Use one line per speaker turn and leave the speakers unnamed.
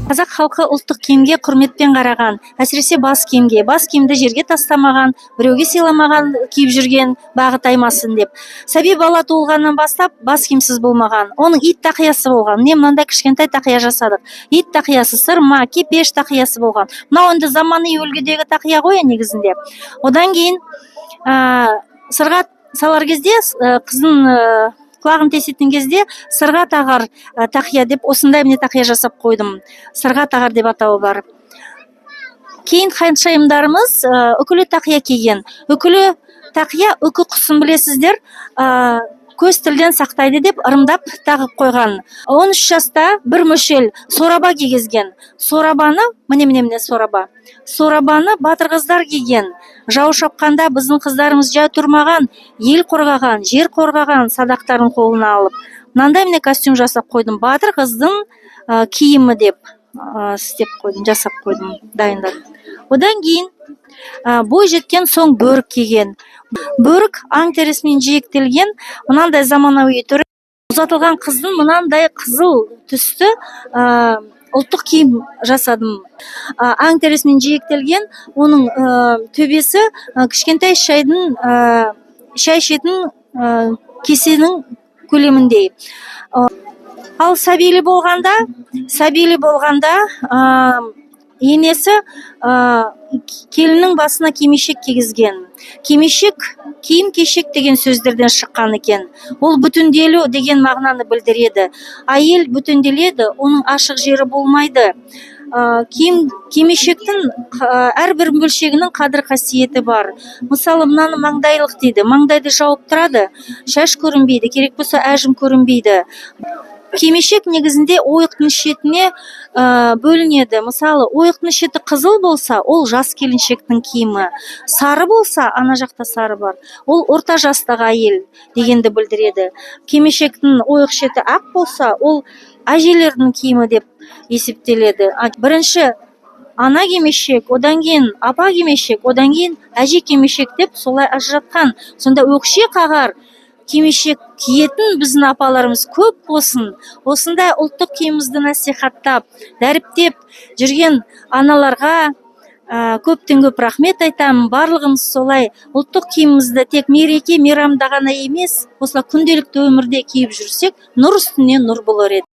Қазақ халқы ұлттық киімге құрметпен қараған, әсіресе бас киімді жерге тастамаған, біреуге сыйламаған киіп жүрген бағы таймасын деп. Сәби бала туылғаннан бастап бас киімсіз болмаған. Оның ит тақиясы болған. Міне мынандай кішкентай тақия жасадық. Ит тақиясы, сырма, кепеш тақиясы болған. Мынау енді замани үлгідегі тақия ғой негізінде. Одан кейін сырға салар кезде қыздың құлағын тесетін кезде сырға тағар тақия деп осындай міне тақия жасап қойдым. Сырға тағар деп атауы бар. Кейін ханшайымдарымыз үкілі тақия киген. Үкілі тақия үкі құсын білесіздер, көз тілден сақтайды деп ырымдап тағып қойған. 13 жаста бір мөшел сораба кигізген. Сорабаны, міне сораба. Сорабаны батыр қыздар киген. Жау шапқанда біздің қыздарымыз жау тұрмаған, ел қорғаған, жер қорғаған садақтарын қолына алып. Мынандай міне костюм жасап қойдым. Батыр қыздың киімі деп істеп қойдым, жасап қойдым, дайындадым. Одан кейін бой жеткен соң бөрік киген. Бөрік аң терісімен жиектелген, мынандай заманауи түрі. Ұзатылған қыздың мынандай қызыл түсті ұлттық киім жасадым. Аң терісімен жиектелген, оның төбесі кішкентай шай ішетін кесенің көлеміндей. Ал сәбилі болғанда енесі келіннің басына кимешек кигізген. Киім-кешек деген сөздерден шыққан екен. Ол бүтінделу деген мағынаны білдіреді. Әйел бүтінделеді, оның ашық жері болмайды. Кимешектің әрбір бөлшегінің қадір қасиеті бар. Мысалы, мынаны маңдайлық дейді. Маңдайды жауып тұрады, шаш көрінбейді, керек болса әжім көрінбейді. Кимешек негізінде ойықтың шетіне бөлінеді. Мысалы, ойықтың шеті қызыл болса, ол жас келіншектің киімі. Сары болса, ана жақта сары бар. Ол орта жастағы әйел дегенді білдіреді. Кимешектің ойық шеті ақ болса, ол әжелердің киімі деп есептеледі. Бірінші ана кимешек, одан кейін апа кимешек, одан кейін әже кимешек деп солай ажыратқан. Сонда өкше қағар кимешек киетін біздің апаларымыз көп болсын. Осындай ұлттық киімімізді насихаттап, дәріптеп жүрген аналарға көптен көп рахмет айтамын. Барлығымыз солай ұлттық киімімізді тек мереке, мейрамда ғана емес, осылай күнделікті өмірде киіп жүрсек, нұр үстіне нұр болар еді.